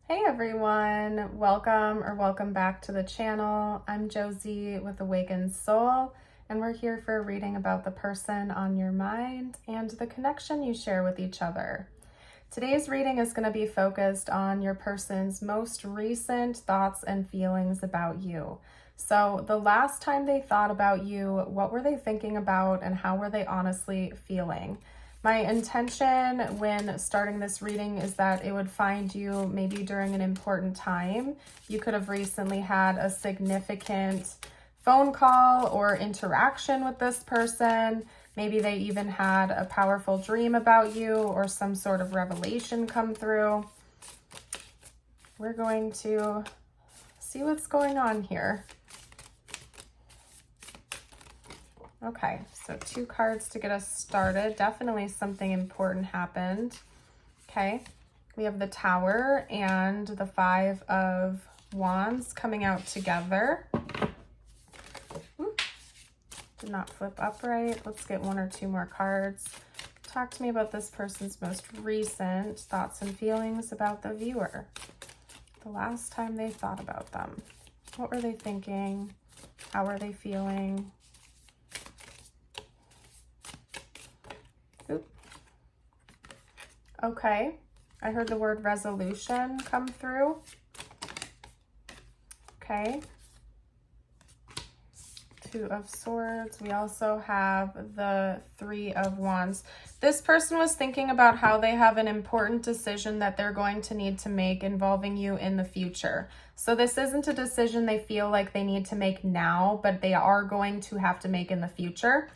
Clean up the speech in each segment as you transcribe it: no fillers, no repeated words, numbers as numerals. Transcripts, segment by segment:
Hey everyone, welcome back to the channel. I'm Josie with Awakened Soul, and we're here for a reading about the person on your mind and the connection you share with each other. Today's reading is going to be focused on your person's most recent thoughts and feelings about you. So the last time they thought about you, what were they thinking about and how were they honestly feeling? My intention when starting this reading is that it would find you maybe during an important time. You could have recently had a significant phone call or interaction with this person. Maybe they even had a powerful dream about you or some sort of revelation come through. We're going to see what's going on here. Okay, so 2 cards to get us started. Definitely something important happened. Okay, we have the Tower and the 5 of Wands coming out together. Did not flip upright. Let's get 1 or 2 more cards. Talk to me about this person's most recent thoughts and feelings about the viewer. The last time they thought about them. What were they thinking? How were they feeling? Okay, I heard the word resolution come through. Okay. 2 of Swords. We also have the 3 of Wands. This person was thinking about how they have an important decision that they're going to need to make involving you in the future. So this isn't a decision they feel like they need to make now, but they are going to have to make in the future.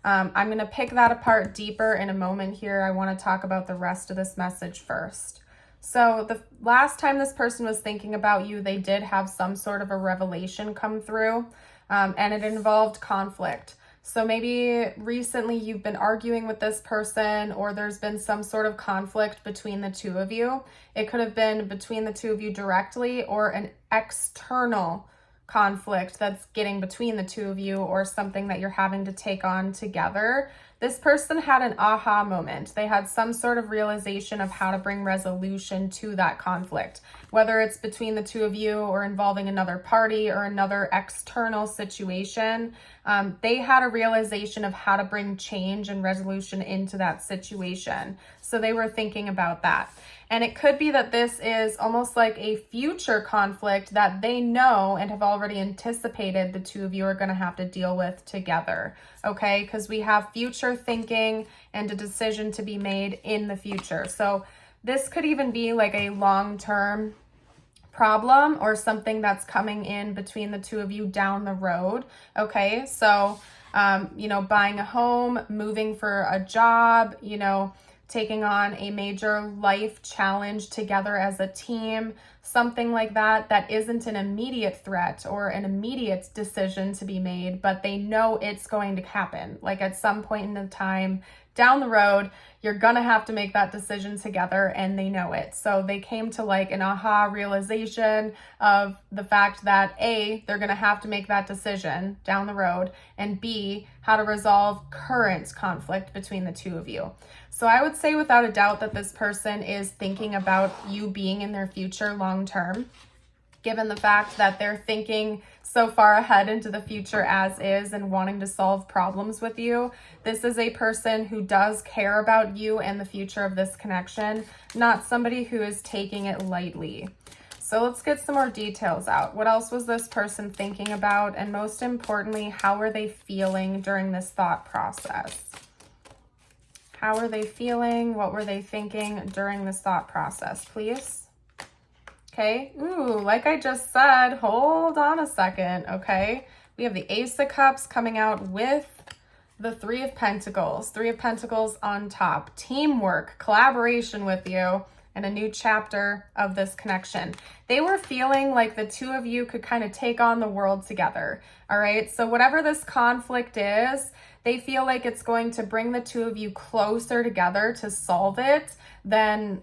I'm going to pick that apart deeper in a moment here. I want to talk about the rest of this message first. So the last time this person was thinking about you, they did have some sort of a revelation come through, and it involved conflict. So maybe recently you've been arguing with this person, or there's been some sort of conflict between the 2 of you. It could have been between the 2 of you directly, or an external conflict that's getting between the 2 of you, or something that you're having to take on together. This person had an aha moment. They had some sort of realization of how to bring resolution to that conflict, whether it's between the 2 of you or involving another party or another external situation. They had a realization of how to bring change and resolution into that situation. So they were thinking about that. And it could be that this is almost like a future conflict that they know and have already anticipated the 2 of you are going to have to deal with together. Okay, because we have future thinking and a decision to be made in the future. So this could even be like a long-term problem or something that's coming in between the 2 of you down the road. Okay, so, buying a home, moving for a job, taking on a major life challenge together as a team, something like that, that isn't an immediate threat or an immediate decision to be made, but they know it's going to happen. Like at some point in the time down the road, you're gonna have to make that decision together, and they know it. So they came to like an aha realization of the fact that A, they're gonna have to make that decision down the road, and B, how to resolve current conflict between the 2 of you. So I would say without a doubt that this person is thinking about you being in their future long term, given the fact that they're thinking so far ahead into the future as is and wanting to solve problems with you. This is a person who does care about you and the future of this connection, not somebody who is taking it lightly. So let's get some more details out. What else was this person thinking about? And most importantly, how were they feeling during this thought process? How were they feeling? What were they thinking during this thought process, please? Okay, ooh, like I just said, hold on a second, okay? We have the Ace of Cups coming out with the 3 of Pentacles. 3 of Pentacles on top. Teamwork, collaboration with you, and a new chapter of this connection. They were feeling like the 2 of you could kind of take on the world together, all right? So whatever this conflict is, they feel like it's going to bring the 2 of you closer together to solve it than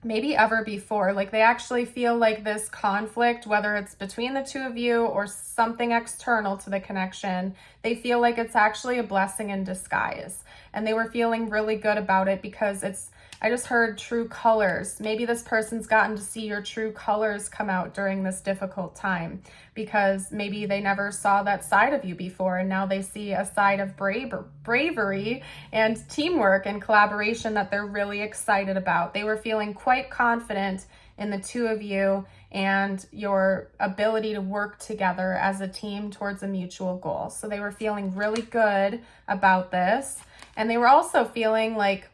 maybe ever before. Like they actually feel like this conflict, whether it's between the 2 of you or something external to the connection, they feel like it's actually a blessing in disguise. And they were feeling really good about it because it's I just heard true colors. Maybe this person's gotten to see your true colors come out during this difficult time, because maybe they never saw that side of you before, and now they see a side of bravery and teamwork and collaboration that they're really excited about. They were feeling quite confident in the two of you and your ability to work together as a team towards a mutual goal. So they were feeling really good about this. And they were also feeling like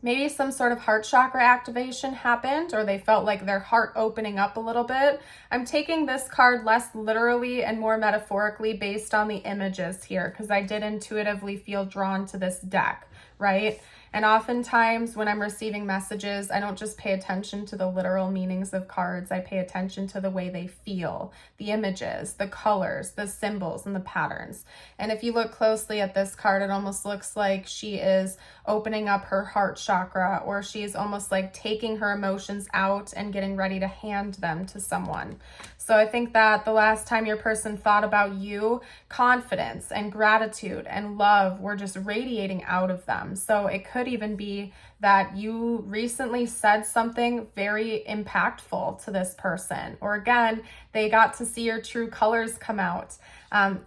maybe some sort of heart chakra activation happened, or they felt like their heart opening up a little bit. I'm taking this card less literally and more metaphorically based on the images here, because I did intuitively feel drawn to this deck, right? And oftentimes when I'm receiving messages, I don't just pay attention to the literal meanings of cards. I pay attention to the way they feel, the images, the colors, the symbols, and the patterns. And if you look closely at this card, it almost looks like she is opening up her heart chakra, or she's almost like taking her emotions out and getting ready to hand them to someone. So I think that the last time your person thought about you, confidence and gratitude and love were just radiating out of them. So it could even be that you recently said something very impactful to this person, or again, they got to see your true colors come out.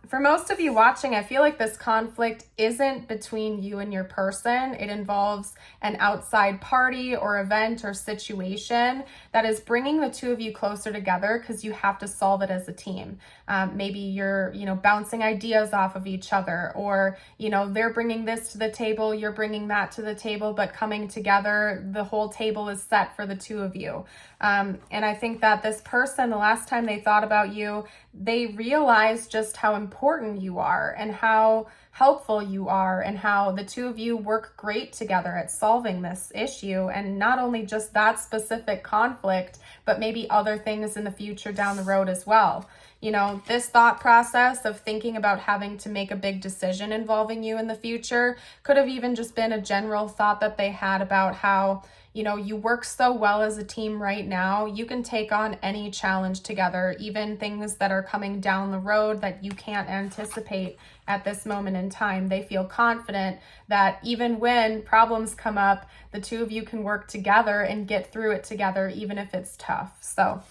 For most of you watching, I feel like this conflict isn't between you and your person. It involves an outside party or event or situation that is bringing the two of you closer together, because you have to solve it as a team. Maybe you're, bouncing ideas off of each other, or, they're bringing this to the table, you're bringing that to the table, but coming together, the whole table is set for the two of you. And I think that this person, the last time they thought about you, they realized just how important you are and how helpful you are, and how the two of you work great together at solving this issue. And not only just that specific conflict, but maybe other things in the future down the road as well. This thought process of thinking about having to make a big decision involving you in the future could have even just been a general thought that they had about how, you work so well as a team right now. You can take on any challenge together, even things that are coming down the road that you can't anticipate at this moment in time. They feel confident that even when problems come up, the two of you can work together and get through it together, even if it's tough. So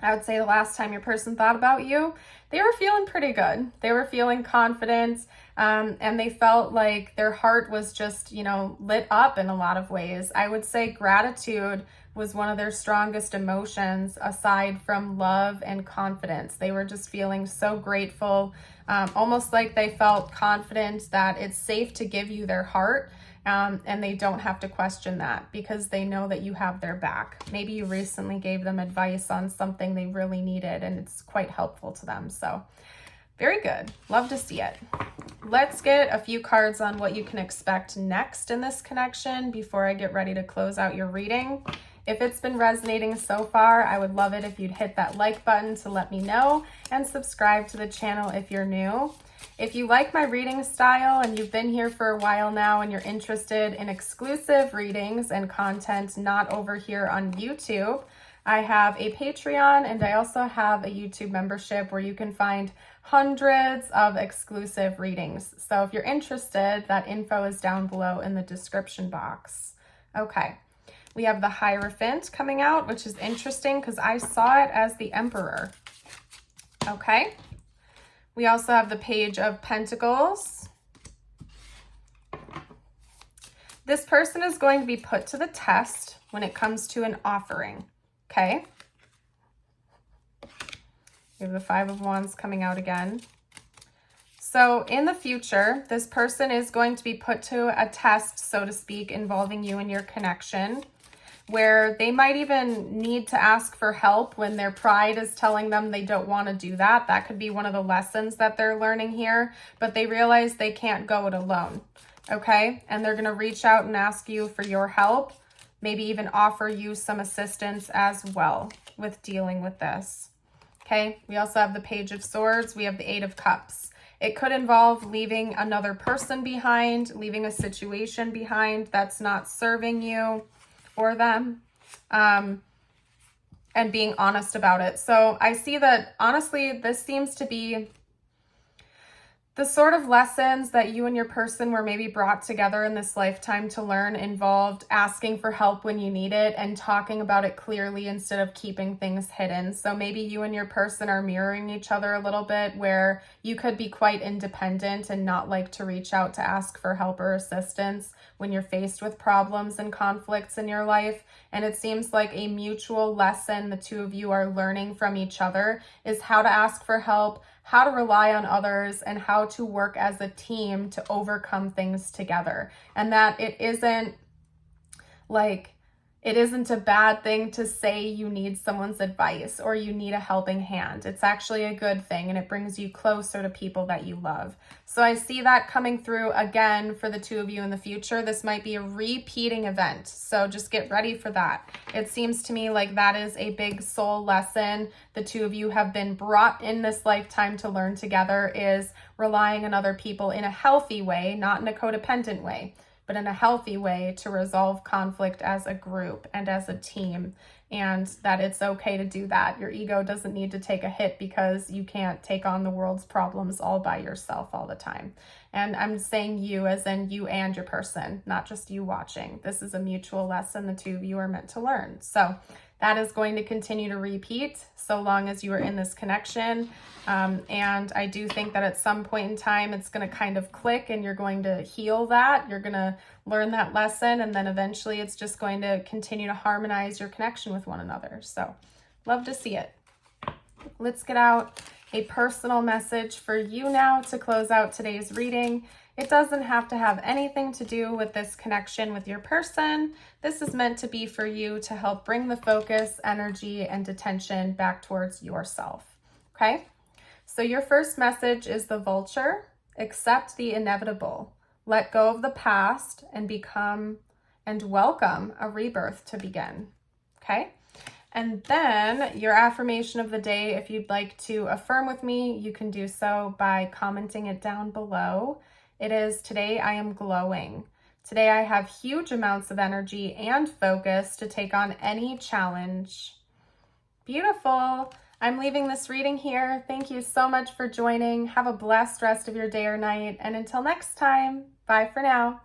I would say the last time your person thought about you, they were feeling pretty good. They were feeling confident, and they felt like their heart was just, lit up in a lot of ways. I would say gratitude was one of their strongest emotions aside from love and confidence. They were just feeling so grateful, almost like they felt confident that it's safe to give you their heart. And they don't have to question that, because they know that you have their back. Maybe you recently gave them advice on something they really needed, and it's quite helpful to them. So very good. Love to see it. Let's get a few cards on what you can expect next in this connection before I get ready to close out your reading. If it's been resonating so far, I would love it if you'd hit that like button to let me know, and subscribe to the channel if you're new. If you like my reading style and you've been here for a while now and you're interested in exclusive readings and content not over here on YouTube, I have a Patreon, and I also have a YouTube membership where you can find hundreds of exclusive readings. So if you're interested, that info is down below in the description box. Okay, we have the Hierophant coming out, which is interesting because I saw it as the Emperor. Okay. We also have the Page of Pentacles. This person is going to be put to the test when it comes to an offering, okay? We have the Five of Wands coming out again. So in the future, this person is going to be put to a test, so to speak, involving you and your connection, where they might even need to ask for help when their pride is telling them they don't want to do that. That could be one of the lessons that they're learning here, but they realize they can't go it alone, okay? And they're going to reach out and ask you for your help, maybe even offer you some assistance as well with dealing with this, okay? We also have the Page of Swords. We have the Eight of Cups. It could involve leaving another person behind, leaving a situation behind that's not serving you or them, and being honest about it. So I see that, honestly, this seems to be The sort of lessons that you and your person were maybe brought together in this lifetime to learn involved asking for help when you need it and talking about it clearly instead of keeping things hidden. So maybe you and your person are mirroring each other a little bit, where you could be quite independent and not like to reach out to ask for help or assistance when you're faced with problems and conflicts in your life. And it seems like a mutual lesson the two of you are learning from each other is how to ask for help, how to rely on others, and how to work as a team to overcome things together. And that it isn't a bad thing to say you need someone's advice or you need a helping hand. It's actually a good thing, and it brings you closer to people that you love. So I see that coming through again for the two of you in the future. This might be a repeating event, so just get ready for that. It seems to me like that is a big soul lesson the two of you have been brought in this lifetime to learn together, is relying on other people in a healthy way, not in a codependent way, but in a healthy way to resolve conflict as a group and as a team, and that it's okay to do that. Your ego doesn't need to take a hit because you can't take on the world's problems all by yourself all the time. And I'm saying you as in you and your person, not just you watching. This is a mutual lesson the two of you are meant to learn. So that is going to continue to repeat so long as you are in this connection. And I do think that at some point in time, it's going to kind of click and you're going to heal that. You're going to learn that lesson. And then eventually it's just going to continue to harmonize your connection with one another. So love to see it. Let's get out a personal message for you now to close out today's reading. It doesn't have to have anything to do with this connection with your person. This is meant to be for you to help bring the focus, energy, and attention back towards yourself. Okay? So your first message is the Vulture. Accept the inevitable. Let go of the past and welcome a rebirth to begin. Okay? And then your affirmation of the day, if you'd like to affirm with me, you can do so by commenting it down below. It is, today I am glowing. Today I have huge amounts of energy and focus to take on any challenge. Beautiful. I'm leaving this reading here. Thank you so much for joining. Have a blessed rest of your day or night. And until next time, bye for now.